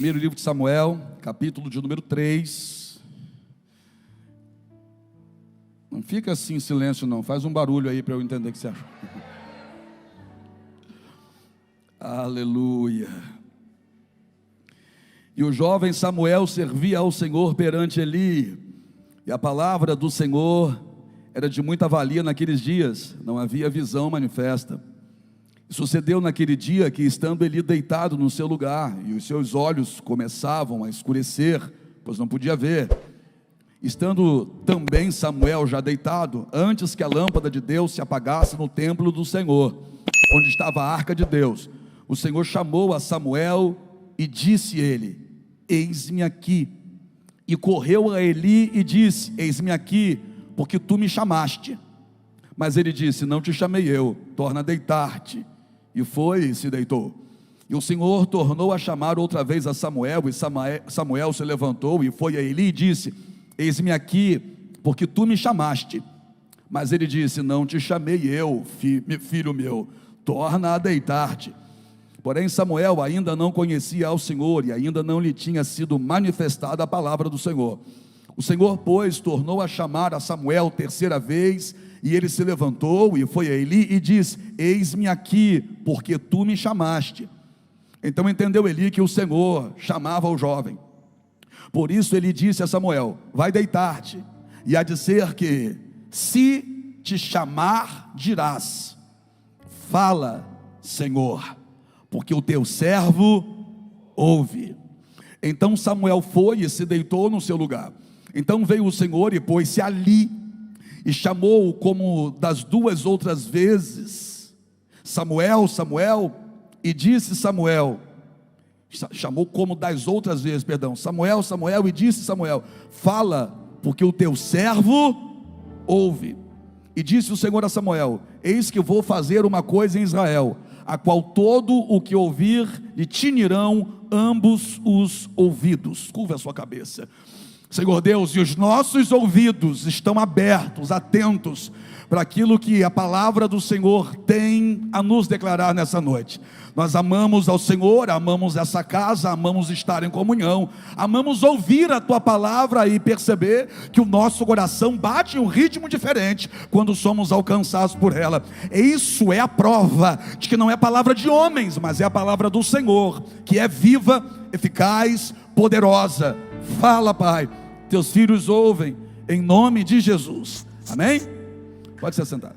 Primeiro livro de Samuel, capítulo de número 3. Não fica assim em silêncio não, faz um barulho aí para eu entender o que você acha. Aleluia. E o jovem Samuel servia ao Senhor perante Eli, e a palavra do Senhor era de muita valia naqueles dias, não havia visão manifesta. E sucedeu naquele dia que, estando Eli deitado no seu lugar, e os seus olhos começavam a escurecer, pois não podia ver, estando também Samuel já deitado, antes que a lâmpada de Deus se apagasse no templo do Senhor, onde estava a arca de Deus, o Senhor chamou a Samuel e disse ele: eis-me aqui. E correu a Eli e disse: eis-me aqui, porque tu me chamaste. Mas ele disse: não te chamei eu, torna a deitar-te. E foi e se deitou. E o Senhor tornou a chamar outra vez a Samuel, e Samuel se levantou e foi a Eli e disse: eis-me aqui, porque tu me chamaste. Mas ele disse: não te chamei eu, filho meu, torna a deitar-te. Porém Samuel ainda não conhecia ao Senhor, e ainda não lhe tinha sido manifestada a palavra do Senhor. O Senhor, pois, tornou a chamar a Samuel terceira vez, e ele se levantou e foi a Eli e disse: eis-me aqui, porque tu me chamaste. Então entendeu Eli que o Senhor chamava o jovem. Por isso ele disse a Samuel: vai deitar-te, e há de ser que, se te chamar, dirás: fala, Senhor, porque o teu servo ouve. Então Samuel foi e se deitou no seu lugar. Então veio o Senhor e pôs-se ali, e chamou como das duas outras vezes: Samuel, Samuel. E disse Samuel, chamou como das outras vezes, perdão, Samuel, Samuel. E disse Samuel: fala, porque o teu servo ouve. E disse o Senhor a Samuel: eis que vou fazer uma coisa em Israel, a qual todo o que ouvir lhe tinirão ambos os ouvidos. Curva a sua cabeça. Senhor Deus, e os nossos ouvidos estão abertos, atentos para aquilo que a palavra do Senhor tem a nos declarar nessa noite. Nós amamos ao Senhor, amamos essa casa, amamos estar em comunhão, amamos ouvir a tua palavra e perceber que o nosso coração bate em um ritmo diferente quando somos alcançados por ela. E isso é a prova de que não é palavra de homens, mas é a palavra do Senhor, que é viva, eficaz, poderosa. Fala, Pai, teus filhos ouvem, em nome de Jesus, amém? Pode se sentar.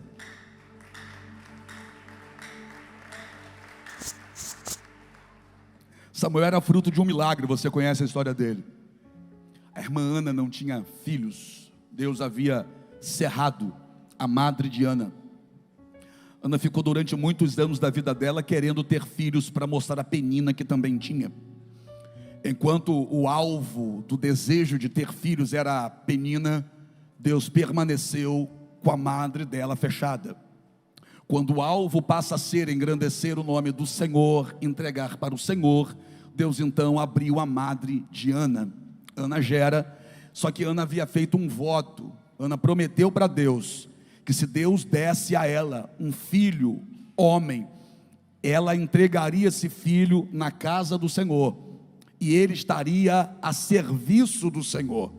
Samuel era fruto de um milagre, você conhece a história dele. A irmã Ana não tinha filhos, Deus havia cerrado a madre de Ana. Ana ficou durante muitos anos da vida dela querendo ter filhos para mostrar a Penina que também tinha. Enquanto o alvo do desejo de ter filhos era a Penina, Deus permaneceu com a madre dela fechada. Quando o alvo passa a ser engrandecer o nome do Senhor, entregar para o Senhor, Deus então abriu a madre de Ana. Ana gera, só que Ana havia feito um voto. Ana prometeu para Deus que se Deus desse a ela um filho, homem, ela entregaria esse filho na casa do Senhor, e ele estaria a serviço do Senhor.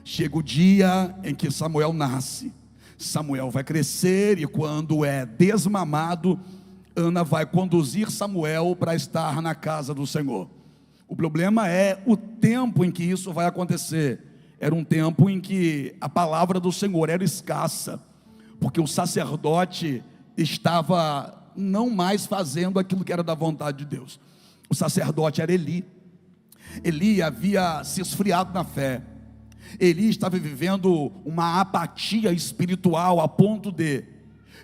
Chega o dia em que Samuel nasce. Samuel vai crescer, e quando é desmamado, Ana vai conduzir Samuel para estar na casa do Senhor. O problema é o tempo em que isso vai acontecer. Era um tempo em que a palavra do Senhor era escassa, porque o sacerdote estava não mais fazendo aquilo que era da vontade de Deus. O sacerdote era Eli. Eli havia se esfriado na fé. Eli estava vivendo uma apatia espiritual a ponto de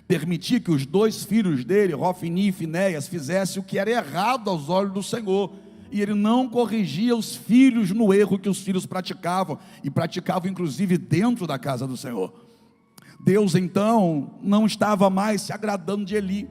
permitir que os dois filhos dele, Hofni e Finéias, fizessem o que era errado aos olhos do Senhor, e ele não corrigia os filhos no erro que os filhos praticavam, e praticavam inclusive dentro da casa do Senhor. Deus então não estava mais se agradando de Eli.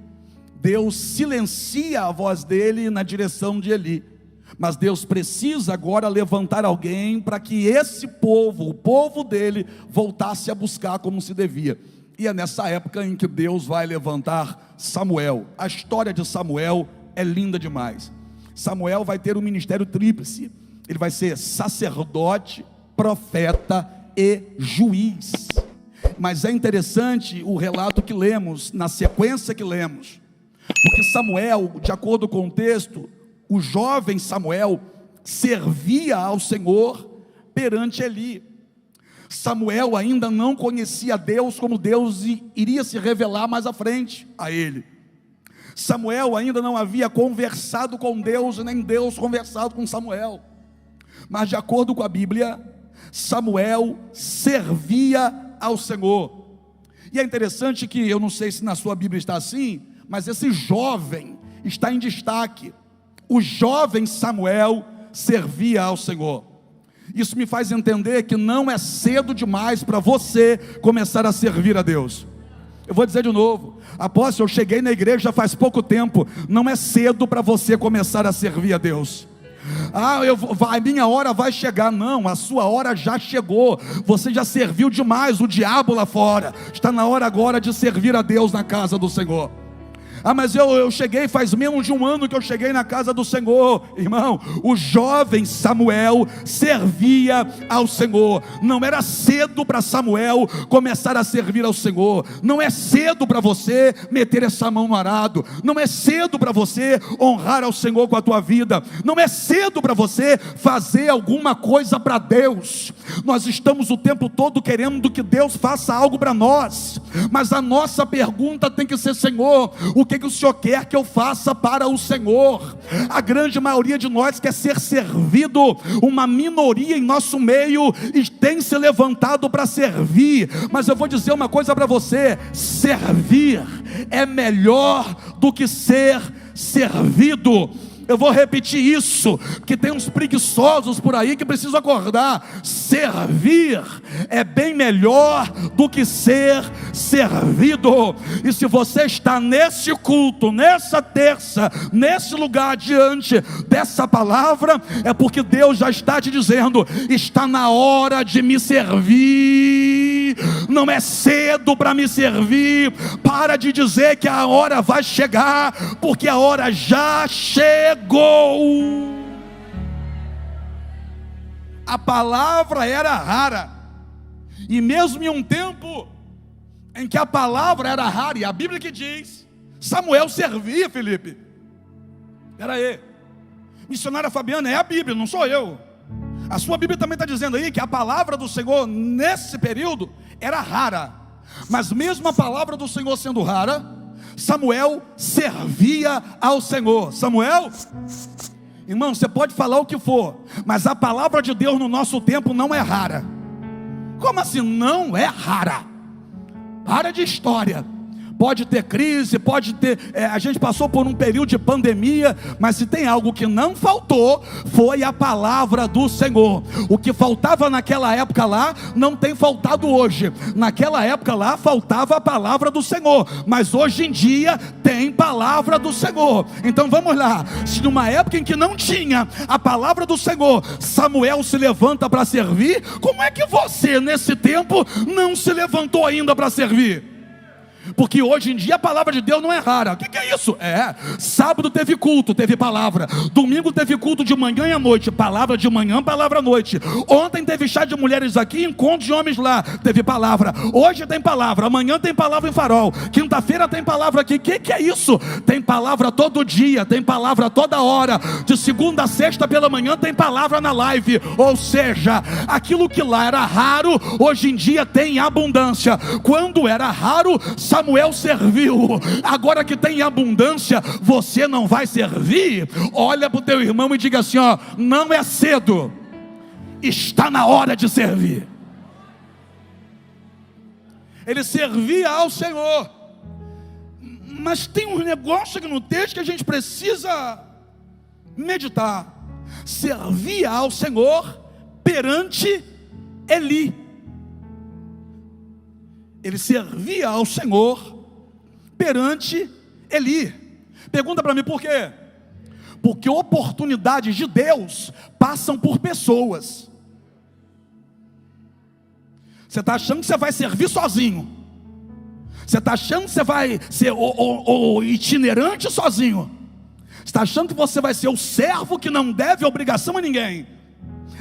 Deus silencia a voz dele na direção de Eli. Mas Deus precisa agora levantar alguém para que esse povo, o povo dele, voltasse a buscar como se devia. E é nessa época em que Deus vai levantar Samuel. A história de Samuel é linda demais. Samuel vai ter um ministério tríplice. Ele vai ser sacerdote, profeta e juiz. Mas é interessante o relato que lemos, na sequência que lemos, porque Samuel, de acordo com o texto, o jovem Samuel servia ao Senhor perante Eli. Samuel ainda não conhecia Deus como Deus iria se revelar mais à frente a ele. Samuel ainda não havia conversado com Deus, nem Deus conversado com Samuel. Mas de acordo com a Bíblia, Samuel servia ao Senhor. E é interessante que, eu não sei se na sua Bíblia está assim, mas esse jovem está em destaque. O jovem Samuel servia ao Senhor. Isso me faz entender que não é cedo demais para você começar a servir a Deus. Eu vou dizer de novo, apóstolo, eu cheguei na igreja já faz pouco tempo. Não é cedo para você começar a servir a Deus. A minha hora vai chegar. Não, a sua hora já chegou. Você já serviu demais o diabo lá fora. Está na hora agora de servir a Deus na casa do Senhor. Mas eu cheguei, faz menos de um ano que eu cheguei na casa do Senhor. Irmão, o jovem Samuel servia ao Senhor. Não era cedo para Samuel começar a servir ao Senhor. Não é cedo para você meter essa mão no arado. Não é cedo para você honrar ao Senhor com a tua vida. Não é cedo para você fazer alguma coisa para Deus. Nós estamos o tempo todo querendo que Deus faça algo para nós, mas a nossa pergunta tem que ser: Senhor, o que o Senhor quer que eu faça para o Senhor? A grande maioria de nós quer ser servido. Uma minoria em nosso meio tem se levantado para servir. Mas eu vou dizer uma coisa para você: servir é melhor do que ser servido. Eu vou repetir isso, porque tem uns preguiçosos por aí que precisam acordar. Servir é bem melhor do que ser servido. E se você está nesse culto, nessa terça, nesse lugar diante dessa palavra, é porque Deus já está te dizendo: está na hora de me servir. Não é cedo para me servir. Para de dizer que a hora vai chegar, porque a hora já chegou. A palavra era rara, e mesmo em um tempo em que a palavra era rara, e a Bíblia que diz, Samuel servia, Felipe. Espera aí, missionária Fabiana, é a Bíblia, não sou eu. A sua Bíblia também está dizendo aí que a palavra do Senhor nesse período era rara. Mas mesmo a palavra do Senhor sendo rara, Samuel servia ao Senhor. Samuel, irmão, você pode falar o que for, mas a palavra de Deus no nosso tempo não é rara. Como assim não é rara? Para de história. Pode ter crise, pode ter, a gente passou por um período de pandemia, mas se tem algo que não faltou, foi a palavra do Senhor. O que faltava naquela época lá, não tem faltado hoje. Naquela época lá, faltava a palavra do Senhor, mas hoje em dia, tem palavra do Senhor. Então vamos lá, se numa época em que não tinha a palavra do Senhor, Samuel se levanta para servir, como é que você nesse tempo, não se levantou ainda para servir? Porque hoje em dia a palavra de Deus não é rara. O que é isso? Sábado teve culto, teve palavra. Domingo teve culto de manhã e à noite. Palavra de manhã, palavra à noite. Ontem teve chá de mulheres aqui, encontro de homens lá. Teve palavra. Hoje tem palavra. Amanhã tem palavra em Farol. Quinta-feira tem palavra aqui. O que é isso? Tem palavra todo dia. Tem palavra toda hora. De segunda a sexta pela manhã tem palavra na live. Ou seja, aquilo que lá era raro, hoje em dia tem abundância. Quando era raro, Samuel serviu. Agora que tem abundância, você não vai servir? Olha para o teu irmão e diga assim: não é cedo, está na hora de servir. Ele servia ao Senhor, mas tem um negócio aqui no texto que a gente precisa meditar. Servia ao Senhor perante Eli. Ele servia ao Senhor perante Eli. Pergunta para mim por quê? Porque oportunidades de Deus passam por pessoas. Você está achando que você vai servir sozinho? Você está achando que você vai ser o itinerante sozinho? Está achando que você vai ser o servo que não deve obrigação a ninguém,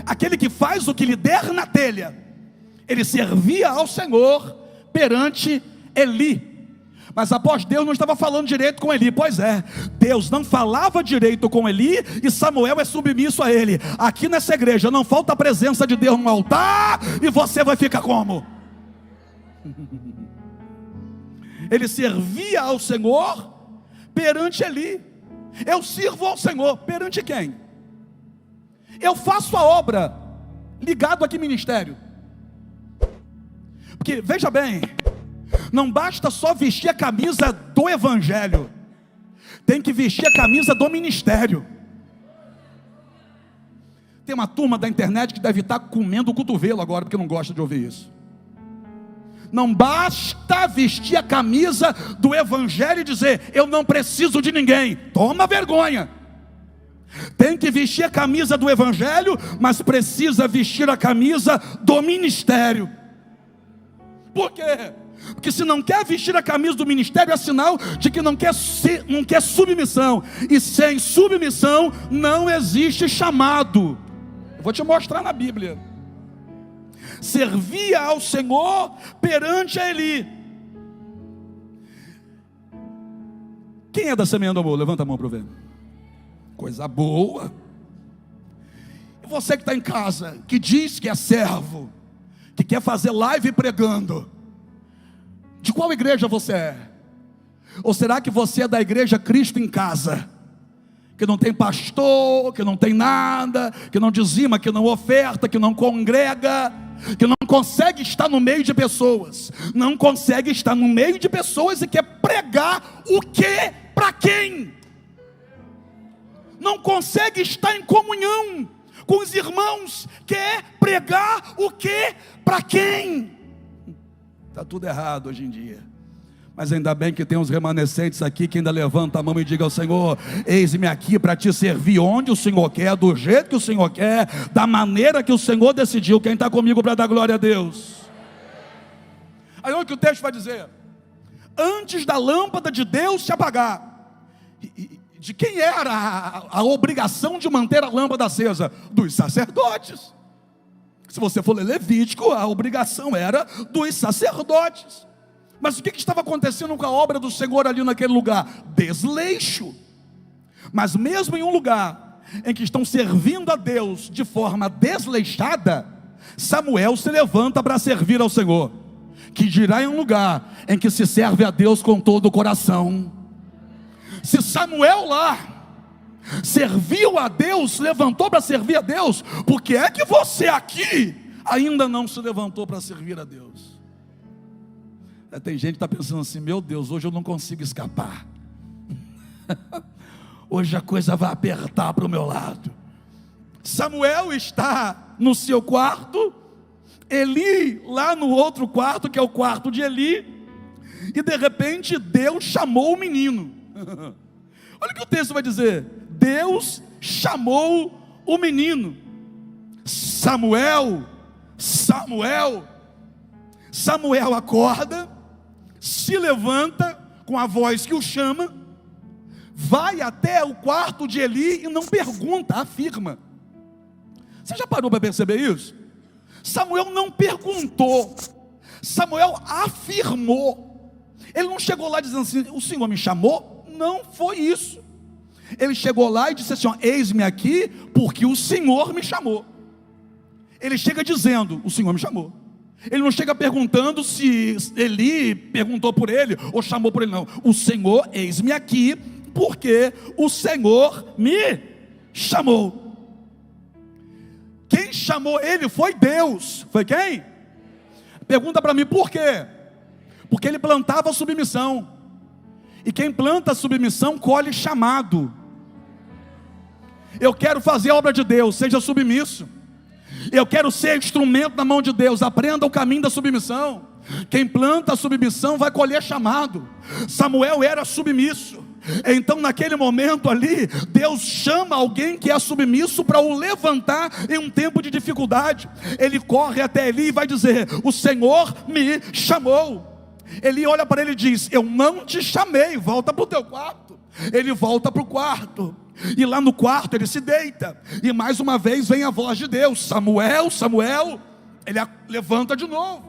aquele que faz o que lhe der na telha. Ele servia ao Senhor perante Eli. Mas após Deus não estava falando direito com Eli. Pois é, Deus não falava direito com Eli e Samuel é submisso a ele. Aqui nessa igreja não falta a presença de Deus no altar e você vai ficar como? Ele servia ao Senhor perante Eli. Eu sirvo ao Senhor perante quem? Eu faço a obra ligado a que ministério? Porque veja bem, não basta só vestir a camisa do evangelho, tem que vestir a camisa do ministério. Tem uma turma da internet que deve estar comendo o cotovelo agora, porque não gosta de ouvir isso. Não basta vestir a camisa do evangelho e dizer, eu não preciso de ninguém. Toma vergonha. Tem que vestir a camisa do evangelho, mas precisa vestir a camisa do ministério. Por quê? Porque se não quer vestir a camisa do ministério, é sinal de que não quer submissão. E sem submissão não existe chamado. Eu vou te mostrar na Bíblia. Servia ao Senhor perante Eli. Quem é da Semeando Amor? Levanta a mão para eu ver. Coisa boa. E você que está em casa, que diz que é servo, que quer fazer live pregando, de qual igreja você é? Ou será que você é da igreja Cristo em Casa, que não tem pastor, que não tem nada, que não dizima, que não oferta, que não congrega, que não consegue estar no meio de pessoas, não consegue estar no meio de pessoas e quer pregar o que? Para quem? Não consegue estar em comunhão com os irmãos, quer pregar o que? Para quem? Está tudo errado hoje em dia. Mas ainda bem que tem uns remanescentes aqui que ainda levanta a mão e diga ao Senhor, eis-me aqui para te servir onde o Senhor quer, do jeito que o Senhor quer, da maneira que o Senhor decidiu. Quem está comigo para dar glória a Deus? Aí olha o que o texto vai dizer. Antes da lâmpada de Deus se apagar, de quem era a obrigação de manter a lâmpada acesa? Dos sacerdotes. Se você for ler Levítico, a obrigação era dos sacerdotes. Mas o que estava acontecendo com a obra do Senhor ali naquele lugar? Desleixo. Mas mesmo em um lugar em que estão servindo a Deus de forma desleixada, Samuel se levanta para servir ao Senhor. Que dirá em um lugar em que se serve a Deus com todo o coração. Se Samuel lá serviu a Deus, levantou para servir a Deus, por que é que você aqui ainda não se levantou para servir a Deus? Tem gente que está pensando assim, meu Deus, hoje eu não consigo escapar. Hoje a coisa vai apertar para o meu lado. Samuel está no seu quarto, Eli lá no outro quarto, que é o quarto de Eli, e de repente Deus chamou o menino. Olha o que o texto vai dizer. Deus chamou o menino. Samuel, Samuel. Samuel acorda, se levanta com a voz que o chama, vai até o quarto de Eli e não pergunta, afirma. Você já parou para perceber isso? Samuel não perguntou, Samuel afirmou. Ele não chegou lá dizendo assim, o Senhor me chamou? Não foi isso. Ele chegou lá e disse assim, eis-me aqui porque o Senhor me chamou. Ele chega dizendo, o Senhor me chamou. Ele não chega perguntando se Eli perguntou por ele ou chamou por ele, não. O Senhor, eis-me aqui porque o Senhor me chamou. Quem chamou ele foi Deus. Foi quem? Pergunta para mim por quê? Porque ele plantava submissão. E quem planta submissão colhe chamado. Eu quero fazer a obra de Deus, seja submisso. Eu quero ser instrumento na mão de Deus, aprenda o caminho da submissão. Quem planta a submissão vai colher chamado. Samuel era submisso. Então naquele momento ali, Deus chama alguém que é submisso para o levantar em um tempo de dificuldade. Ele corre até Eli e vai dizer, o Senhor me chamou. Eli olha para ele e diz, eu não te chamei, volta para o teu quarto. Ele volta para o quarto, e lá no quarto ele se deita, e mais uma vez vem a voz de Deus: Samuel, Samuel. Ele levanta de novo.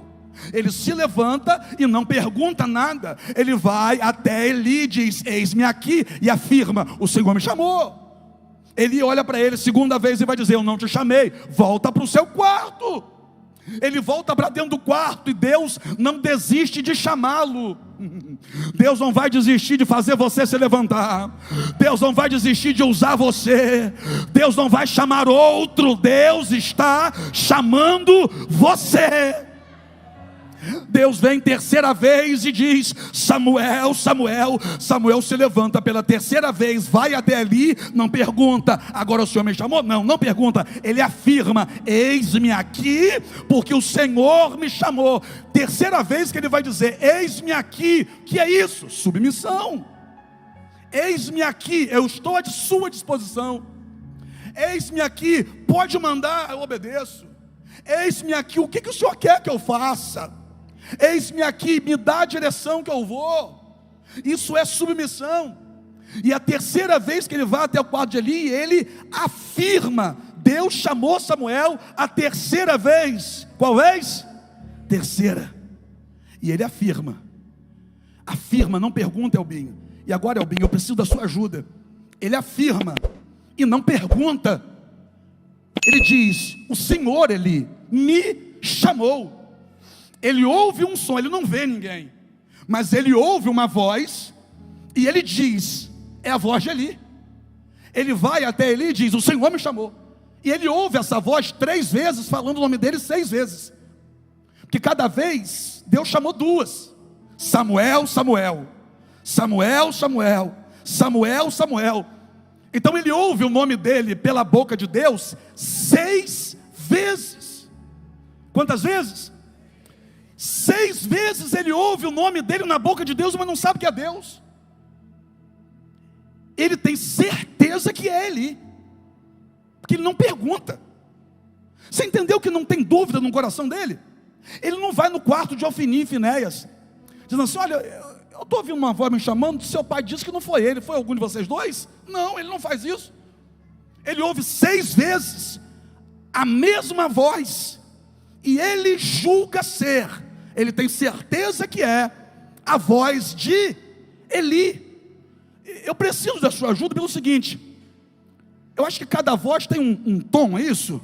Ele se levanta e não pergunta nada. Ele vai até Eli, diz: eis-me aqui, e afirma: o Senhor me chamou. Ele olha para ele segunda vez e vai dizer: eu não te chamei, volta para o seu quarto. Ele volta para dentro do quarto, e Deus não desiste de chamá-lo. Deus não vai desistir de fazer você se levantar. Deus não vai desistir de usar você. Deus não vai chamar outro. Deus está chamando você. Deus vem terceira vez e diz: Samuel, Samuel. Samuel se levanta pela terceira vez, vai até ali, não pergunta: agora o Senhor me chamou? Não pergunta. Ele afirma: eis-me aqui, porque o Senhor me chamou. Terceira vez que ele vai dizer: eis-me aqui. Que é isso? Submissão. Eis-me aqui, eu estou à sua disposição. Eis-me aqui, pode mandar, eu obedeço. Eis-me aqui, o que o Senhor quer que eu faça? Eis-me aqui, me dá a direção que eu vou. Isso é submissão. E a terceira vez que ele vai até o quarto de Eli, ele afirma: Deus chamou Samuel a terceira vez. Qual vez? Terceira. E ele afirma, não pergunta, Elbinho. E agora, Elbinho, eu preciso da sua ajuda. Ele afirma e não pergunta. Ele diz: o Senhor, Eli, me chamou. Ele ouve um som, ele não vê ninguém, mas ele ouve uma voz, e ele diz: é a voz de Eli. Ele vai até Eli e diz: o Senhor me chamou. E ele ouve essa voz 3 vezes, falando o nome dele 6 vezes, porque cada vez Deus chamou 2: Samuel, Samuel, Samuel, Samuel, Samuel, Samuel. Então ele ouve o nome dele pela boca de Deus 6 vezes. Quantas vezes? 6 vezes ele ouve o nome dele na boca de Deus, mas não sabe que é Deus. Ele tem certeza que é Eli, porque ele não pergunta. Você entendeu que não tem dúvida no coração dele? Ele não vai no quarto de Ofni e Finéias, dizendo assim: olha, eu estou ouvindo uma voz me chamando, seu pai disse que não foi ele, foi algum de vocês dois? Não, ele não faz isso. Ele ouve 6 vezes a mesma voz, e ele julga ser, ele tem certeza que é a voz de Eli. Eu preciso da sua ajuda pelo seguinte: eu acho que cada voz tem um tom, é isso?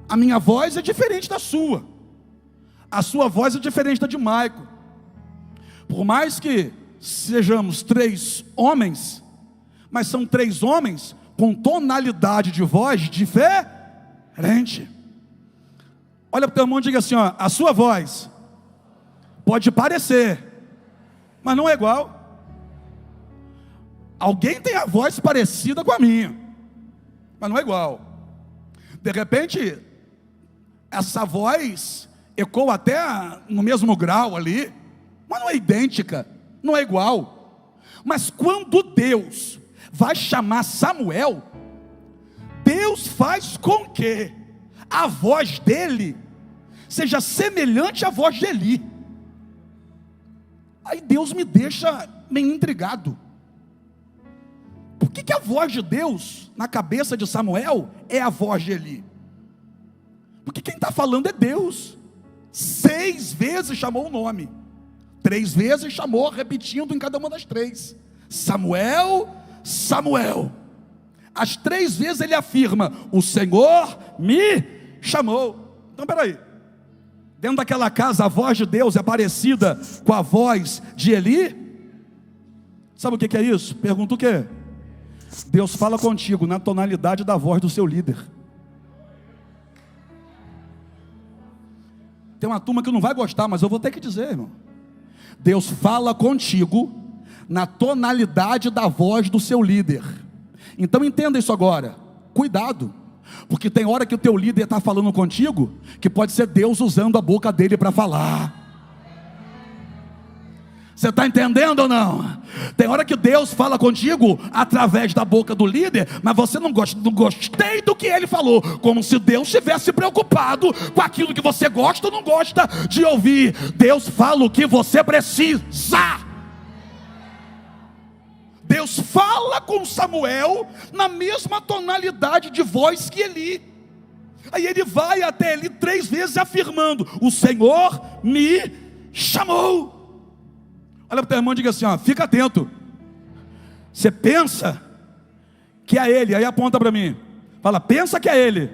A minha voz é diferente da sua, a sua voz é diferente da de Maico. Por mais que sejamos 3 homens, mas são 3 homens com tonalidade de voz diferente. Olha para o teu irmão e diga assim: ó, a sua voz pode parecer, mas não é igual. Alguém tem a voz parecida com a minha, mas não é igual. De repente, essa voz ecoa até no mesmo grau ali, mas não é idêntica, não é igual. Mas quando Deus vai chamar Samuel, Deus faz com que a voz dele seja semelhante à voz de Eli. Aí Deus me deixa meio intrigado. Por que a voz de Deus na cabeça de Samuel é a voz de Eli? Porque quem está falando é Deus. 6 vezes chamou o nome, 3 vezes chamou, repetindo em cada uma das 3: Samuel, Samuel. As 3 vezes ele afirma: o Senhor me chamou. Então peraí, dentro daquela casa a voz de Deus é parecida com a voz de Eli? Sabe o que é isso? Pergunta o quê? Deus fala contigo na tonalidade da voz do seu líder. Tem uma turma que não vai gostar, mas eu vou ter que dizer, irmão. Deus fala contigo na tonalidade da voz do seu líder. Então entenda isso agora, cuidado, porque tem hora que o teu líder está falando contigo, que pode ser Deus usando a boca dele para falar. Você está entendendo ou não? Tem hora que Deus fala contigo através da boca do líder, mas você não gostei do que ele falou, como se Deus estivesse preocupado com aquilo que você gosta ou não gosta de ouvir. Deus fala o que você precisa. Deus fala com Samuel na mesma tonalidade de voz que Eli. Aí ele vai até Eli 3 vezes afirmando: o Senhor me chamou. Olha para o teu irmão e diga assim, ó, fica atento. Você pensa que é Ele, aí aponta para mim, fala, pensa que é Ele,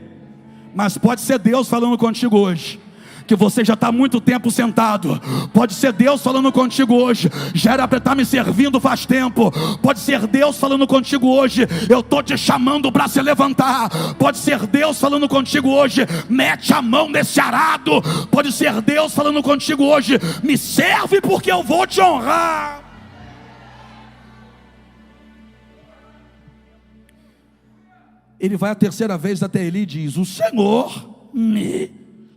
mas pode ser Deus falando contigo hoje. Que você já está há muito tempo sentado, pode ser Deus falando contigo hoje, já era para estar me servindo faz tempo, pode ser Deus falando contigo hoje, eu estou te chamando para se levantar, pode ser Deus falando contigo hoje, mete a mão nesse arado, pode ser Deus falando contigo hoje, me serve porque eu vou te honrar. Ele vai a 3ª vez até Eli e diz: o Senhor me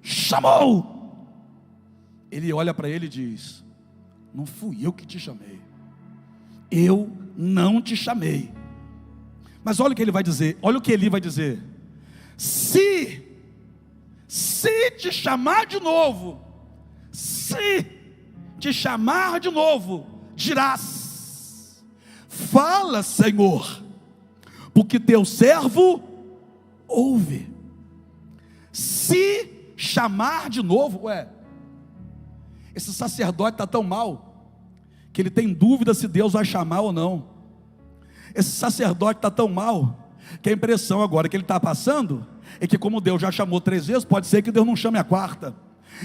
chamou. Ele olha para ele e diz: não fui eu que te chamei, eu não te chamei. Mas olha o que ele vai dizer, olha o que Eli vai dizer: se te chamar de novo, se te chamar de novo, dirás: fala, Senhor, porque teu servo ouve. Se chamar de novo, esse sacerdote está tão mal, que ele tem dúvida se Deus vai chamar ou não. Esse sacerdote está tão mal, que a impressão agora que ele está passando, é que como Deus já chamou 3 vezes, pode ser que Deus não chame a 4ª.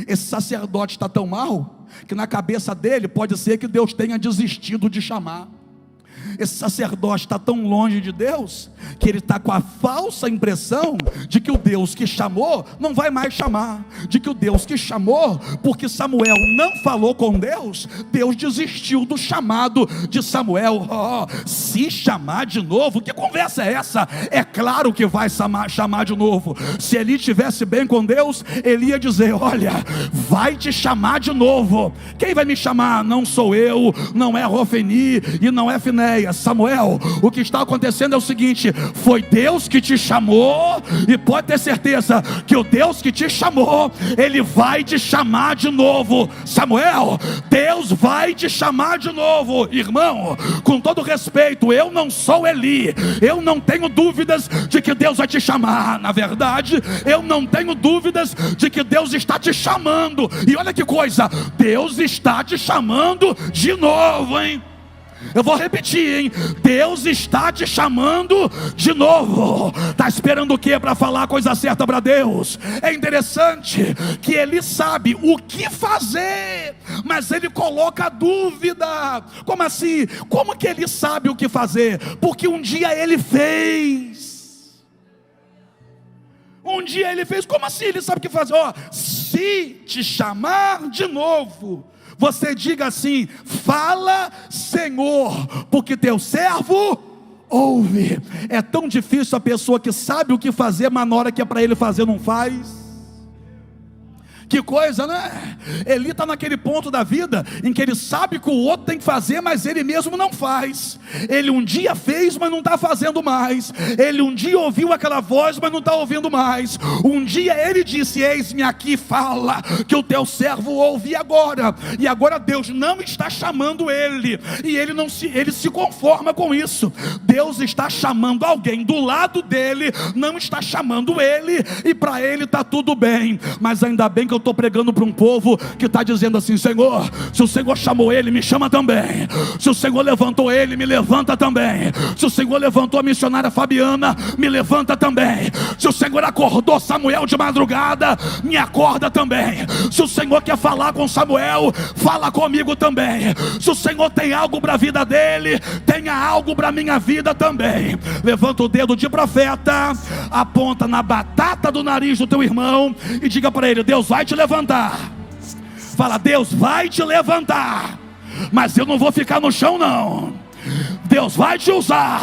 Esse sacerdote está tão mal, que na cabeça dele, pode ser que Deus tenha desistido de chamar. Esse sacerdote está tão longe de Deus, que ele está com a falsa impressão de que o Deus que chamou não vai mais chamar, de que o Deus que chamou, porque Samuel não falou com Deus, Deus desistiu do chamado de Samuel. Se chamar de novo, que conversa é essa? É claro que vai chamar de novo. Se ele estivesse bem com Deus, ele ia dizer: olha, vai te chamar de novo. Quem vai me chamar? Não sou eu, não é Rofeni e não é Finéias. Samuel, o que está acontecendo é o seguinte: foi Deus que te chamou, e pode ter certeza que o Deus que te chamou, Ele vai te chamar de novo. Samuel, Deus vai te chamar de novo. Irmão, com todo respeito, eu não sou Eli, eu não tenho dúvidas de que Deus vai te chamar. Na verdade, eu não tenho dúvidas de que Deus está te chamando. E olha que coisa, Deus está te chamando de novo, hein? Eu vou repetir, hein? Deus está te chamando de novo. Está esperando o que para falar a coisa certa para Deus? É interessante que ele sabe o que fazer, mas ele coloca dúvida. Como assim? Como que ele sabe o que fazer? Porque um dia ele fez. Um dia ele fez. Como assim ele sabe o que fazer? Se te chamar de novo, você diga assim: fala, Senhor, porque teu servo ouve. É tão difícil a pessoa que sabe o que fazer, mas na hora que é para ele fazer não faz. Que coisa, né? Eli está naquele ponto da vida em que ele sabe que o outro tem que fazer, mas ele mesmo não faz. Ele um dia fez, mas não está fazendo mais. Ele um dia ouviu aquela voz, mas não está ouvindo mais. Um dia ele disse: eis-me aqui, fala, que o teu servo ouve agora. E agora Deus não está chamando ele, e ele se conforma com isso. Deus está chamando alguém do lado dele, não está chamando ele, e para ele está tudo bem. Mas ainda bem que eu estou pregando para um povo que está dizendo assim: Senhor, se o Senhor chamou ele, me chama também. Se o Senhor levantou ele, me levanta também. Se o Senhor levantou a missionária Fabiana, me levanta também. Se o Senhor acordou Samuel de madrugada, me acorda também. Se o Senhor quer falar com Samuel, fala comigo também. Se o Senhor tem algo para a vida dele, tenha algo para a minha vida também. Levanta o dedo de profeta, aponta na batata do nariz do teu irmão e diga para ele: Deus vai te levantar. Fala: Deus vai te levantar, mas eu não vou ficar no chão não. Deus vai te usar,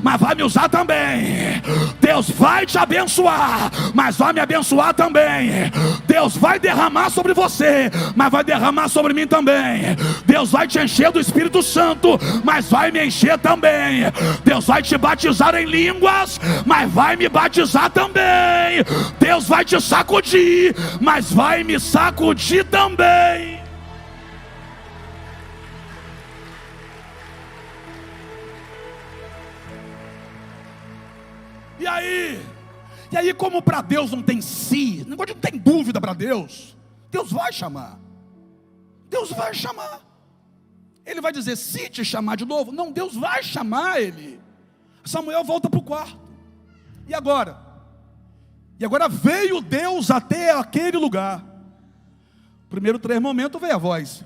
mas vai me usar também. Deus vai te abençoar, mas vai me abençoar também. Deus vai derramar sobre você, mas vai derramar sobre mim também. Deus vai te encher do Espírito Santo, mas vai me encher também. Deus vai te batizar em línguas, mas vai me batizar também. Deus vai te sacudir, mas vai me sacudir também. E aí como para Deus não tem si, não tem dúvida para Deus, Deus vai chamar. Deus vai chamar. Ele vai dizer, se te chamar de novo, não, Deus vai chamar ele. Samuel volta para o quarto. E agora? E agora veio Deus até aquele lugar. Primeiro 3 momentos veio a voz.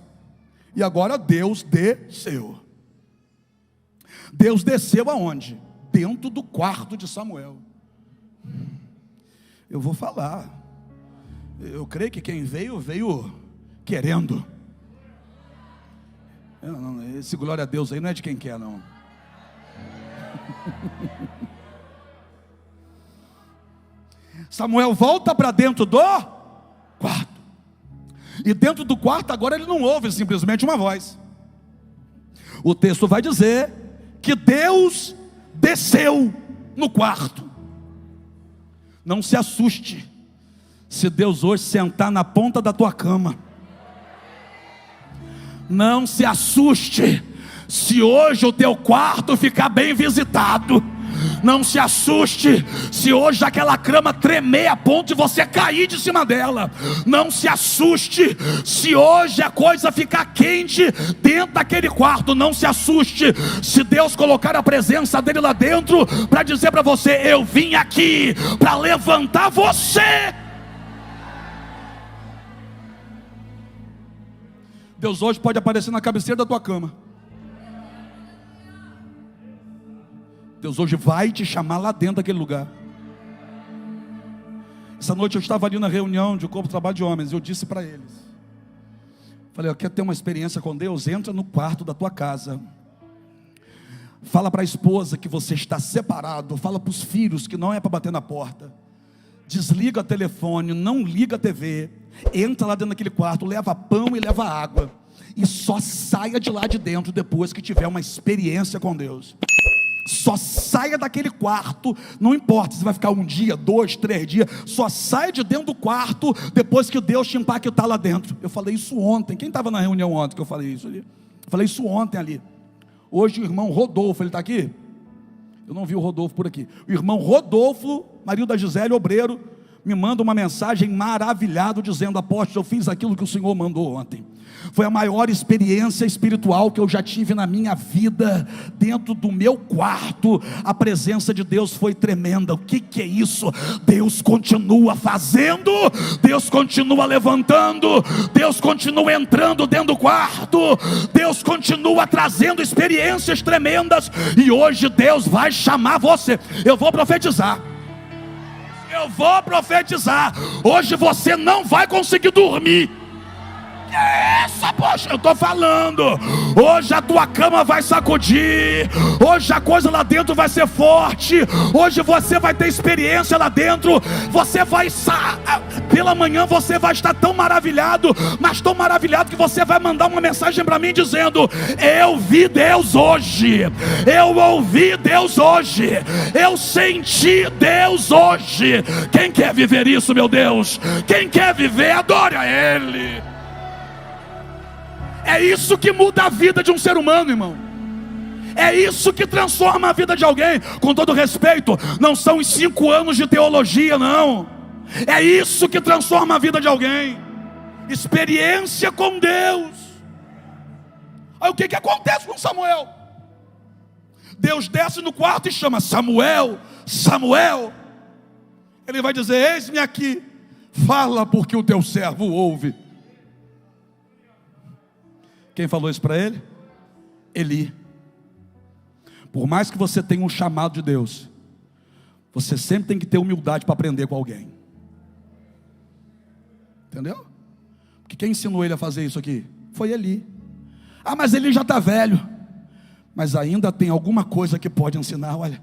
E agora Deus desceu. Deus desceu aonde? Dentro do quarto de Samuel. Eu vou falar. Eu creio que quem veio, veio querendo. Esse glória a Deus aí não é de quem quer, não. Samuel volta para dentro do quarto. E dentro do quarto agora ele não ouve simplesmente uma voz. O texto vai dizer que Deus desceu no quarto. Não se assuste se Deus hoje sentar na ponta da tua cama. Não se assuste se hoje o teu quarto ficar bem visitado. Não se assuste se hoje aquela cama tremer a ponto de você cair de cima dela. Não se assuste se hoje a coisa ficar quente dentro daquele quarto. Não se assuste se Deus colocar a presença dele lá dentro para dizer para você, eu vim aqui para levantar você. Deus hoje pode aparecer na cabeceira da tua cama. Deus hoje vai te chamar lá dentro daquele lugar. Essa noite eu estava ali na reunião de corpo de trabalho de homens. Eu disse para eles, falei, quer ter uma experiência com Deus? Entra no quarto da tua casa. Fala para a esposa que você está separado. Fala para os filhos que não é para bater na porta. Desliga o telefone, não liga a TV. Entra lá dentro daquele quarto, leva pão e leva água. E só saia de lá de dentro depois que tiver uma experiência com Deus. Só saia daquele quarto, não importa se vai ficar 1 dia, 2, 3 dias, só saia de dentro do quarto depois que Deus te impactar lá dentro. Eu falei isso ontem. Quem estava na reunião ontem que eu falei isso ali? Eu falei isso ontem ali. Hoje o irmão Rodolfo, ele está aqui? Eu não vi o Rodolfo por aqui. O irmão Rodolfo, marido da Gisele, obreiro, me manda uma mensagem maravilhado dizendo, apóstolo, eu fiz aquilo que o Senhor mandou ontem. Foi a maior experiência espiritual que eu já tive na minha vida. Dentro do meu quarto, a presença de Deus foi tremenda. O que é isso? Deus continua fazendo, Deus continua levantando, Deus continua entrando dentro do quarto, Deus continua trazendo experiências tremendas. E hoje Deus vai chamar você. Eu vou profetizar. Hoje você não vai conseguir dormir. Que é essa, poxa, eu estou falando. Hoje a tua cama vai sacudir. Hoje a coisa lá dentro vai ser forte. Hoje você vai ter experiência lá dentro. Você vai, pela manhã você vai estar tão maravilhado, mas tão maravilhado que você vai mandar uma mensagem para mim dizendo, eu vi Deus hoje, eu ouvi Deus hoje, eu senti Deus hoje. Quem quer viver isso, meu Deus? Quem quer viver, adore a Ele. É isso que muda a vida de um ser humano, irmão. É isso que transforma a vida de alguém. Com todo respeito, não são os 5 anos de teologia, não. É isso que transforma a vida de alguém. Experiência com Deus. Aí o que acontece com Samuel? Deus desce no quarto e chama Samuel, Samuel. Ele vai dizer, eis-me aqui. Fala porque o teu servo ouve. Quem falou isso para ele? Eli. Por mais que você tenha um chamado de Deus, você sempre tem que ter humildade para aprender com alguém. Entendeu? Porque quem ensinou ele a fazer isso aqui? Foi Eli. Ah, mas Eli já está velho. Mas ainda tem alguma coisa que pode ensinar, olha.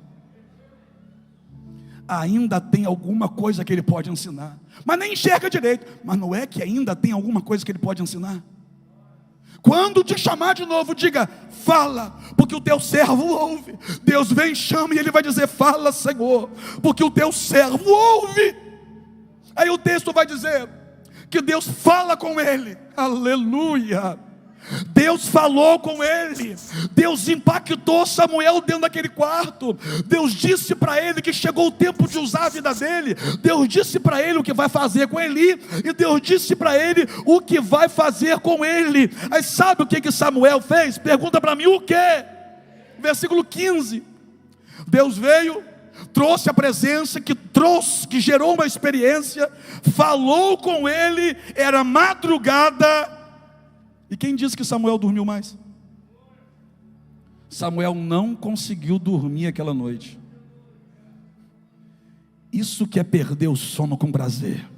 Ainda tem alguma coisa que ele pode ensinar. Mas nem enxerga direito. Mas não é que ainda tem alguma coisa que ele pode ensinar? Quando te chamar de novo, diga, fala, porque o teu servo ouve. Deus vem, chama e ele vai dizer, fala, Senhor, porque o teu servo ouve. Aí o texto vai dizer que Deus fala com ele. Aleluia. Deus falou com ele, Deus impactou Samuel dentro daquele quarto, Deus disse para ele que chegou o tempo de usar a vida dele, Deus disse para ele o que vai fazer com Eli, e Deus disse para ele o que vai fazer com ele. Aí sabe o que Samuel fez? Pergunta para mim, o que? Versículo 15, Deus veio, trouxe a presença, que gerou uma experiência, falou com ele, era madrugada. E quem disse que Samuel dormiu mais? Samuel não conseguiu dormir aquela noite. Isso que é perder o sono com prazer.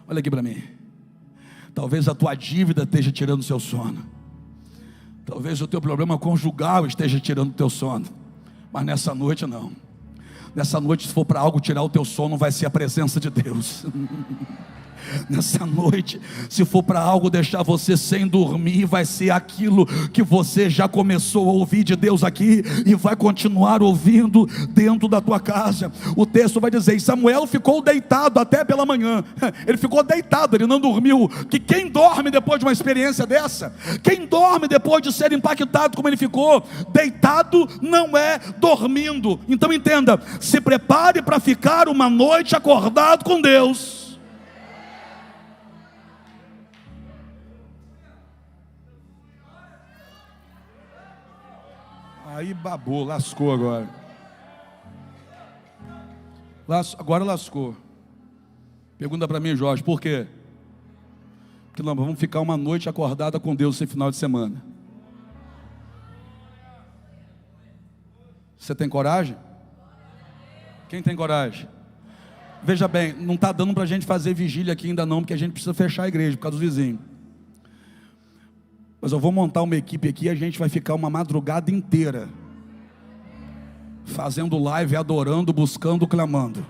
Olha aqui para mim. Talvez a tua dívida esteja tirando o seu sono. Talvez o teu problema conjugal esteja tirando o teu sono. Mas nessa noite não. Nessa noite, se for para algo tirar o teu sono, vai ser a presença de Deus. Nessa noite, se for para algo deixar você sem dormir, vai ser aquilo que você já começou a ouvir de Deus aqui e vai continuar ouvindo dentro da tua casa. O texto vai dizer: Samuel ficou deitado até pela manhã. Ele ficou deitado, ele não dormiu. Que quem dorme depois de uma experiência dessa, quem dorme depois de ser impactado como ele ficou, deitado não é dormindo. Então entenda, se prepare para ficar uma noite acordado com Deus. Aí babou, lascou agora. Agora lascou. Pergunta para mim, Jorge, por quê? Porque nós vamos ficar uma noite acordada com Deus esse final de semana. Você tem coragem? Quem tem coragem? Veja bem, não está dando para a gente fazer vigília aqui ainda não, porque a gente precisa fechar a igreja por causa dos vizinhos. Mas eu vou montar uma equipe aqui e a gente vai ficar uma madrugada inteira fazendo live, adorando, buscando, clamando.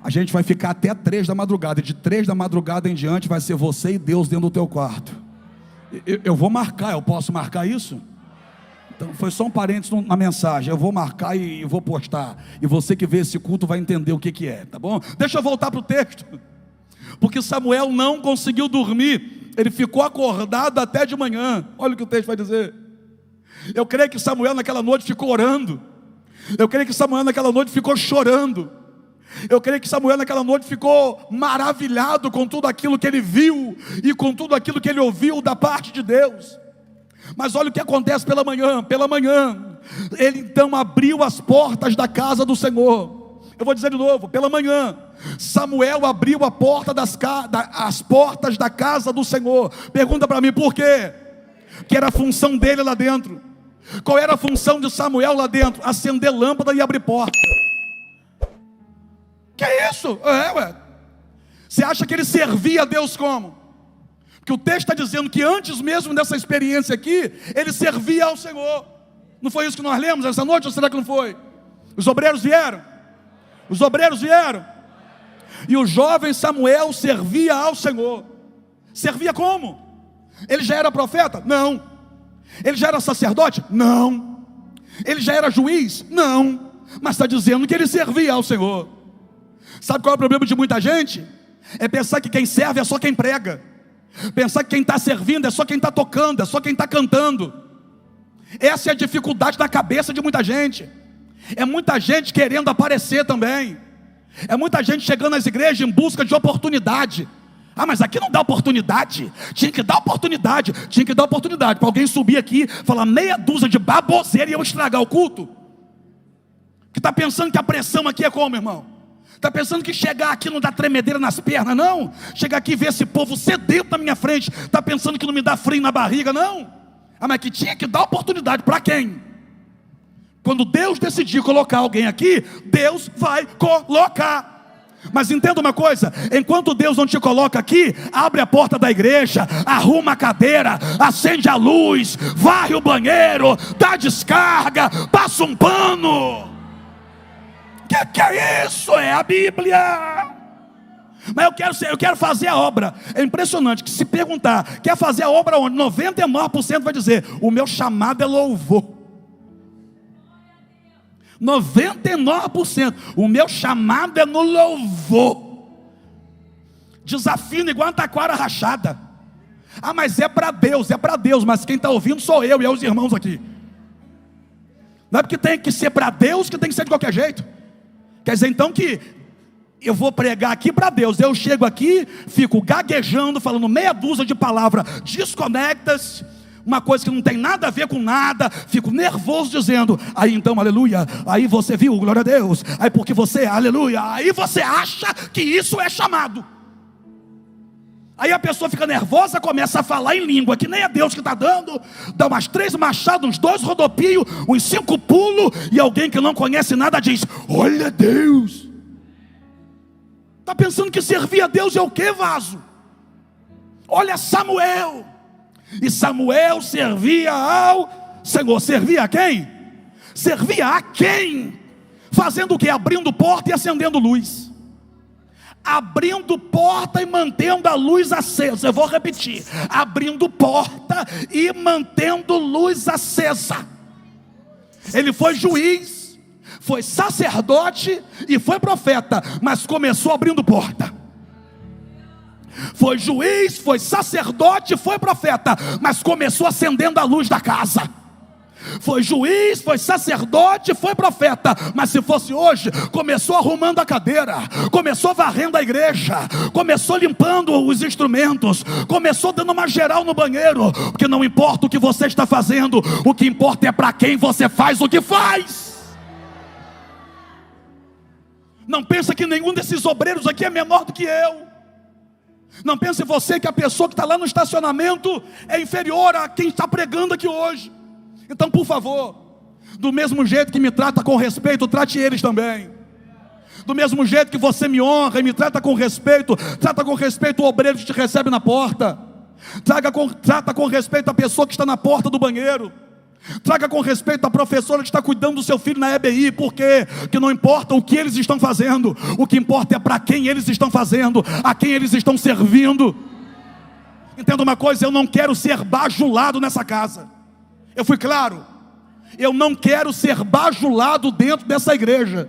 A gente vai ficar até 3 da madrugada, e de 3 da madrugada em diante vai ser você e Deus dentro do teu quarto. Eu vou marcar, eu posso marcar isso? Então foi só um parênteses na mensagem. Eu vou marcar e vou postar, e você que vê esse culto vai entender o que é, tá bom? Deixa eu voltar para o texto. Porque Samuel não conseguiu dormir, ele ficou acordado até de manhã. Olha o que o texto vai dizer. Eu creio que Samuel naquela noite ficou orando. Eu creio que Samuel naquela noite ficou chorando. Eu creio que Samuel naquela noite ficou maravilhado com tudo aquilo que ele viu e com tudo aquilo que ele ouviu da parte de Deus. Mas olha o que acontece pela manhã. Pela manhã, ele então abriu as portas da casa do Senhor. Eu vou dizer de novo, pela manhã, Samuel abriu as portas da casa do Senhor. Pergunta para mim, por quê? Que era a função dele lá dentro. Qual era a função de Samuel lá dentro? Acender lâmpada e abrir porta. Que é isso? Você acha que ele servia a Deus como? Porque o texto está dizendo que antes mesmo dessa experiência aqui, ele servia ao Senhor. Não foi isso que nós lemos essa noite, ou será que não foi? Os obreiros vieram. Os obreiros vieram. E o jovem Samuel servia ao Senhor. Servia como? Ele já era profeta? Não. Ele já era sacerdote? Não. Ele já era juiz? Não. Mas está dizendo que ele servia ao Senhor. Sabe qual é o problema de muita gente? É pensar que quem serve é só quem prega. Pensar que quem está servindo é só quem está tocando, é só quem está cantando. Essa é a dificuldade na cabeça de muita gente. É muita gente querendo aparecer também. É muita gente chegando nas igrejas em busca de oportunidade. Ah, mas aqui não dá oportunidade. Tinha que dar oportunidade. Tinha que dar oportunidade para alguém subir aqui, falar meia dúzia de baboseira e eu estragar o culto. Que está pensando que a pressão aqui é como, irmão? Está pensando que chegar aqui não dá tremedeira nas pernas, não? Chegar aqui e ver esse povo sedento na minha frente, está pensando que não me dá frio na barriga, não? Ah, mas que tinha que dar oportunidade para quem? Quando Deus decidir colocar alguém aqui, Deus vai colocar. Mas entenda uma coisa, enquanto Deus não te coloca aqui, abre a porta da igreja, arruma a cadeira, acende a luz, varre o banheiro, dá descarga, passa um pano. Que é isso? É a Bíblia. Mas eu quero fazer a obra. É impressionante que se perguntar, quer fazer a obra onde? 99% vai dizer, o meu chamado é louvor. 99%, o meu chamado é no louvor. Desafino igual uma taquara rachada. Ah, mas é para Deus, mas quem está ouvindo sou eu e é os irmãos aqui. Não é porque tem que ser para Deus que tem que ser de qualquer jeito. Quer dizer então que eu vou pregar aqui para Deus, eu chego aqui, fico gaguejando, falando meia dúzia de palavras desconectas, uma coisa que não tem nada a ver com nada, fico nervoso dizendo, aí então, aleluia, aí você viu, glória a Deus, aí porque você, aleluia, aí você acha que isso é chamado. Aí a pessoa fica nervosa, começa a falar em língua, que nem é Deus que está dando, dá umas 3 machadas, uns 2 rodopios, uns 5 pulos, e alguém que não conhece nada diz, olha Deus. Está pensando que servir a Deus é o que, vaso? Olha Samuel. E Samuel servia ao Senhor. Servia a quem? Servia a quem? Fazendo o que? Abrindo porta e acendendo luz. Abrindo porta e mantendo a luz acesa. Eu vou repetir. Abrindo porta e mantendo luz acesa. Ele foi juiz, foi sacerdote e foi profeta, mas começou abrindo porta. Foi juiz, foi sacerdote, foi profeta, mas começou acendendo a luz da casa. Foi juiz, foi sacerdote, foi profeta, mas se fosse hoje, começou arrumando a cadeira, começou varrendo a igreja, começou limpando os instrumentos, começou dando uma geral no banheiro, porque não importa o que você está fazendo, o que importa é para quem você faz o que faz. Não pensa que nenhum desses obreiros aqui é menor do que eu. Não pense você que a pessoa que está lá no estacionamento é inferior a quem está pregando aqui hoje. Então, por favor, do mesmo jeito que me trata com respeito, trate eles também. Do mesmo jeito que você me honra e me trata com respeito, trata com respeito o obreiro que te recebe na porta. Trata com respeito a pessoa que está na porta do banheiro. Traga com respeito a professora que está cuidando do seu filho na EBI. Por quê? Porque não importa o que eles estão fazendo, o que importa é para quem eles estão fazendo, a quem eles estão servindo. Entenda uma coisa, eu não quero ser bajulado nessa casa. Eu fui claro, eu não quero ser bajulado dentro dessa igreja,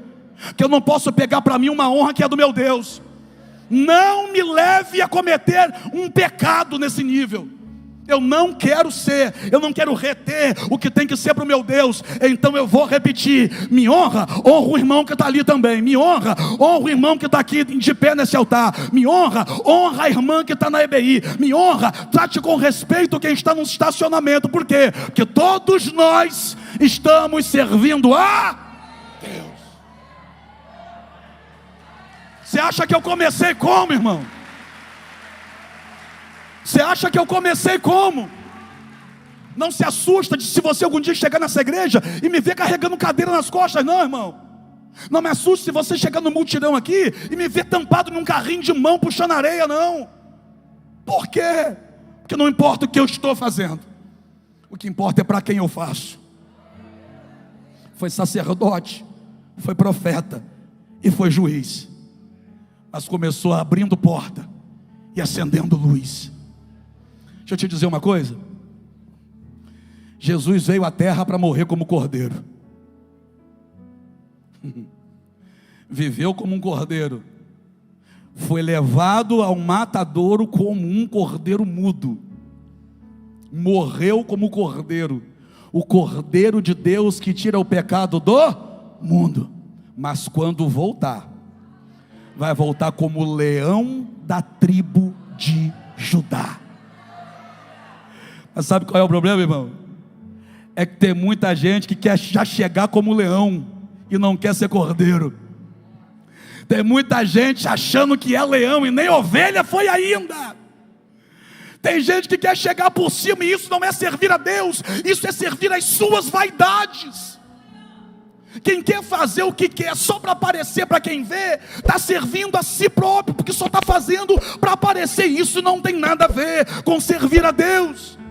que eu não posso pegar para mim uma honra que é do meu Deus. Não me leve a cometer um pecado nesse nível. Eu não quero ser, eu não quero reter o que tem que ser para o meu Deus. Então eu vou repetir: me honra, honra o irmão que está ali também. Me honra, honra o irmão que está aqui de pé nesse altar. Me honra, honra a irmã que está na EBI. Me honra, trate com respeito quem está no estacionamento. Por quê? Porque todos nós estamos servindo a Deus. Você acha que eu comecei como, irmão? Você acha que eu comecei como? Não se assusta de se você algum dia chegar nessa igreja e me ver carregando cadeira nas costas, não, irmão. Não me assuste se você chegar no multirão aqui e me ver tampado num carrinho de mão puxando areia, não. Por quê? Porque não importa o que eu estou fazendo, o que importa é para quem eu faço. Foi sacerdote, foi profeta e foi juiz, mas começou abrindo porta e acendendo luz. Deixa eu te dizer uma coisa. Jesus veio à terra para morrer como cordeiro. Viveu como um cordeiro. Foi levado ao matadouro como um cordeiro mudo. Morreu como cordeiro. O cordeiro de Deus que tira o pecado do mundo. Mas quando voltar, vai voltar como leão da tribo de Judá. Mas sabe qual é o problema, irmão? É que tem muita gente que quer já chegar como leão e não quer ser cordeiro. Tem muita gente achando que é leão e nem ovelha foi ainda. Tem gente que quer chegar por cima, e isso não é servir a Deus, isso é servir às suas vaidades. Quem quer fazer o que quer só para aparecer para quem vê, está servindo a si próprio, porque só está fazendo para aparecer. Isso não tem nada a ver com servir a Deus.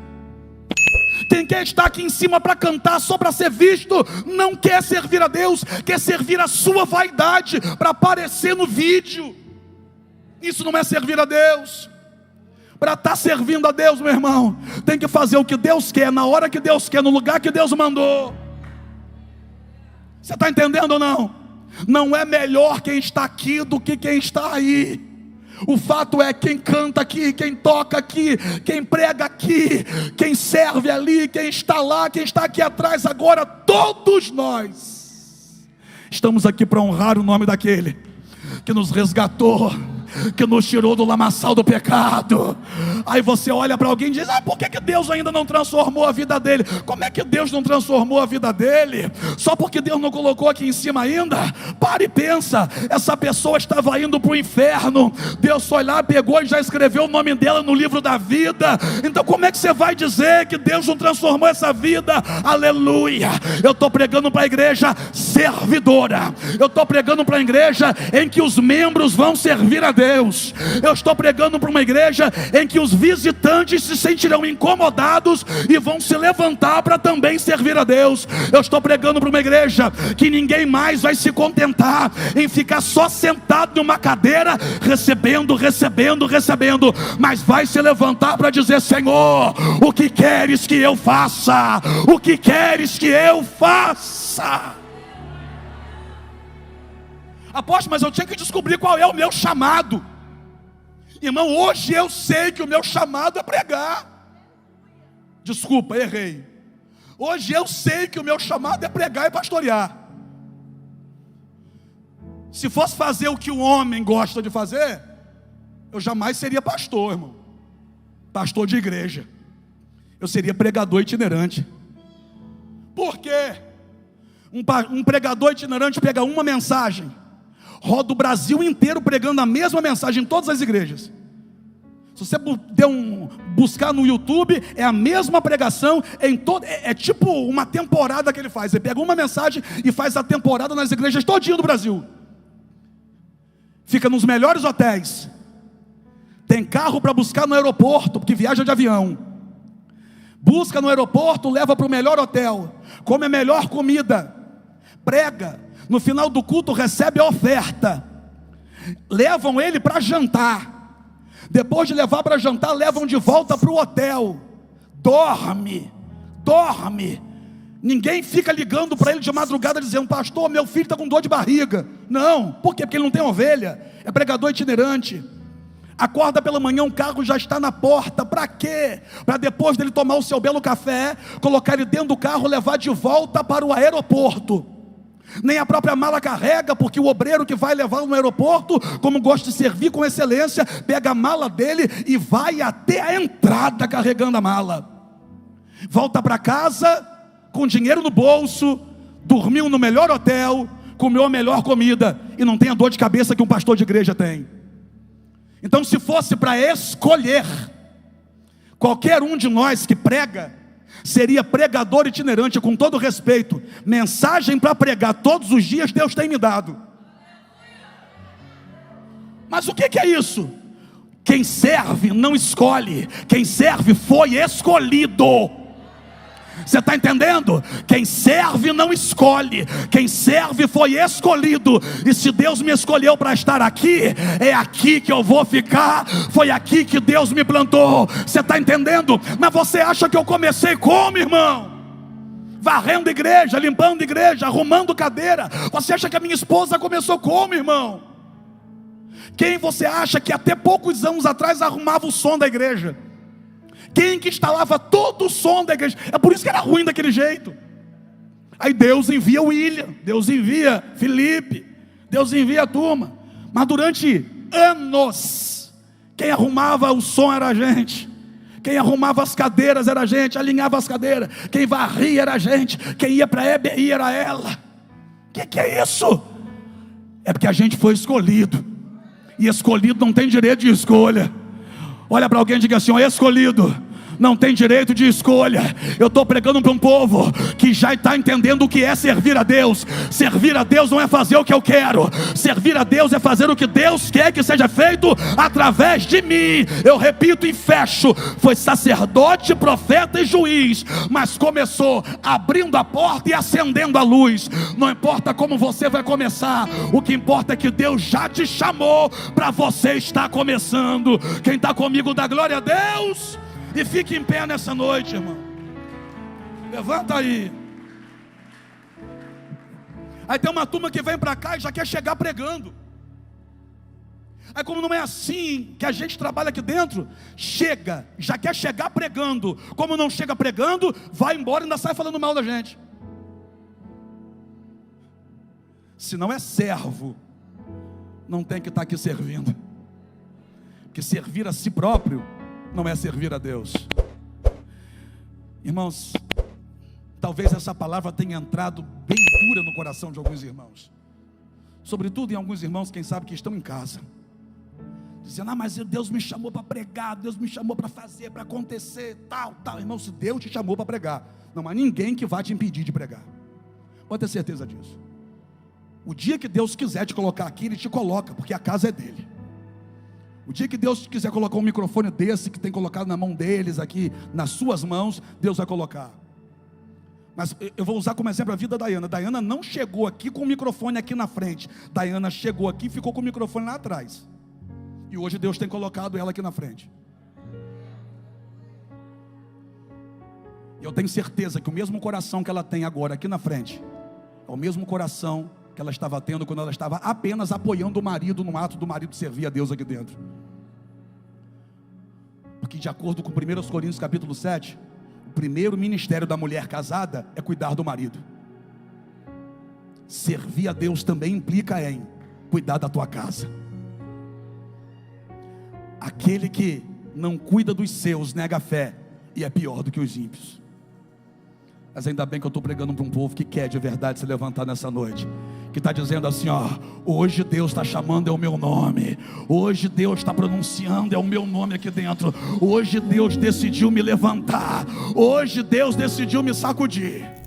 Quem quer estar aqui em cima para cantar só para ser visto, não quer servir a Deus, quer servir a sua vaidade para aparecer no vídeo. Isso não é servir a Deus. Para estar servindo a Deus, meu irmão, tem que fazer o que Deus quer, na hora que Deus quer, no lugar que Deus mandou. Você está entendendo ou não? Não é melhor quem está aqui do que quem está aí. O fato é, quem canta aqui, quem toca aqui, quem prega aqui, quem serve ali, quem está lá, quem está aqui atrás agora, todos nós estamos aqui para honrar o nome daquele que nos resgatou, que nos tirou do lamaçal do pecado. Aí você olha para alguém e diz: por que Deus ainda não transformou a vida dele? Como é que Deus não transformou a vida dele? Só porque Deus não colocou aqui em cima ainda? Para e pensa, essa pessoa estava indo para o inferno, Deus foi lá, pegou e já escreveu o nome dela no livro da vida. Então como é que você vai dizer que Deus não transformou essa vida? Aleluia! Eu estou pregando para a igreja servidora, eu estou pregando para a igreja em que os membros vão servir a Deus. Eu estou pregando para uma igreja em que os visitantes se sentirão incomodados e vão se levantar para também servir a Deus. Eu estou pregando para uma igreja que ninguém mais vai se contentar em ficar só sentado numa cadeira, recebendo, mas vai se levantar para dizer: Senhor, o que queres que eu faça? O que queres que eu faça? Apóstolo, mas eu tinha que descobrir qual é o meu chamado. Irmão, hoje eu sei que o meu chamado é pregar. Desculpa, errei. Hoje eu sei que o meu chamado é pregar e pastorear. Se fosse fazer o que o homem gosta de fazer, eu jamais seria pastor, irmão. Pastor de igreja. Eu seria pregador itinerante. Por quê? Um pregador itinerante pega uma mensagem, roda o Brasil inteiro pregando a mesma mensagem em todas as igrejas. Se você buscar no YouTube, é a mesma pregação em todo. É tipo uma temporada que ele faz. Ele pega uma mensagem e faz a temporada nas igrejas todinho do Brasil. Fica nos melhores hotéis. Tem carro para buscar no aeroporto, porque viaja de avião. Busca no aeroporto, leva para o melhor hotel, come a melhor comida, prega. No final do culto recebe a oferta. Levam ele para jantar. Depois de levar para jantar, levam de volta para o hotel. Dorme. Ninguém fica ligando para ele de madrugada dizendo: pastor, meu filho está com dor de barriga. Não, por quê? Porque ele não tem ovelha. É pregador itinerante. Acorda pela manhã, um carro já está na porta. Para quê? Para depois dele tomar o seu belo café, colocar ele dentro do carro, levar de volta para o aeroporto. Nem a própria mala carrega, porque o obreiro que vai levá-lo no aeroporto, como gosta de servir com excelência, pega a mala dele e vai até a entrada carregando a mala. Volta para casa com dinheiro no bolso, dormiu no melhor hotel, comeu a melhor comida e não tem a dor de cabeça que um pastor de igreja tem. Então, se fosse para escolher, qualquer um de nós que prega seria pregador itinerante. Com todo respeito, mensagem para pregar todos os dias Deus tem me dado. Mas o que é isso? Quem serve não escolhe, quem serve foi escolhido. Você está entendendo? Quem serve não escolhe, quem serve foi escolhido. E se Deus me escolheu para estar aqui, é aqui que eu vou ficar. Foi aqui que Deus me plantou. Você está entendendo? Mas você acha que eu comecei como, irmão? Varrendo igreja, limpando igreja, arrumando cadeira. Você acha que a minha esposa começou como, irmão? Quem você acha que até poucos anos atrás arrumava o som da igreja? Quem que instalava todo o som da igreja? É por isso que era ruim daquele jeito. Aí Deus envia o William, Deus envia Felipe, Deus envia a turma. Mas durante anos, quem arrumava o som era a gente. Quem arrumava as cadeiras era a gente, alinhava as cadeiras. Quem varria era a gente, quem ia para a EBI era ela. O que é isso? É porque a gente foi escolhido. E escolhido não tem direito de escolha. Olha para alguém e diga assim: ó, escolhido não tem direito de escolha. Eu estou pregando para um povo que já está entendendo o que é servir a Deus. Servir a Deus não é fazer o que eu quero. Servir a Deus é fazer o que Deus quer que seja feito através de mim. Eu repito e fecho: foi sacerdote, profeta e juiz, mas começou abrindo a porta e acendendo a luz. Não importa como você vai começar, o que importa é que Deus já te chamou para você estar começando. Quem está comigo dá glória a Deus. E fique em pé nessa noite, irmão. Levanta aí. Aí tem uma turma que vem para cá e já quer chegar pregando. Aí, como não é assim que a gente trabalha aqui dentro, já quer chegar pregando. Como não chega pregando, vai embora e ainda sai falando mal da gente. Se não é servo, não tem que estar aqui servindo. Porque servir a si próprio não é servir a Deus. Irmãos, talvez essa palavra tenha entrado bem dura no coração de alguns irmãos. Sobretudo em alguns irmãos, quem sabe, que estão em casa, dizendo: mas Deus me chamou para pregar, Deus me chamou para fazer, para acontecer, tal. Irmão, se Deus te chamou para pregar, não há ninguém que vá te impedir de pregar. Pode ter certeza disso. O dia que Deus quiser te colocar aqui, Ele te coloca, porque a casa é dele. O dia que Deus quiser colocar um microfone desse, que tem colocado na mão deles aqui, nas suas mãos, Deus vai colocar. Mas eu vou usar como exemplo a vida da Dayana. Dayana não chegou aqui com o microfone aqui na frente. Dayana chegou aqui e ficou com o microfone lá atrás. E hoje Deus tem colocado ela aqui na frente. E eu tenho certeza que o mesmo coração que ela tem agora aqui na frente é o mesmo coração que ela estava tendo quando ela estava apenas apoiando o marido no ato do marido servir a Deus aqui dentro. Porque de acordo com 1 Coríntios capítulo 7, o primeiro ministério da mulher casada é cuidar do marido. Servir a Deus também implica em cuidar da tua casa. Aquele que não cuida dos seus nega a fé e é pior do que os ímpios. Mas ainda bem que eu estou pregando para um povo que quer de verdade se levantar nessa noite, que está dizendo assim: hoje Deus está chamando é o meu nome, hoje Deus está pronunciando é o meu nome aqui dentro, hoje Deus decidiu me levantar, hoje Deus decidiu me sacudir.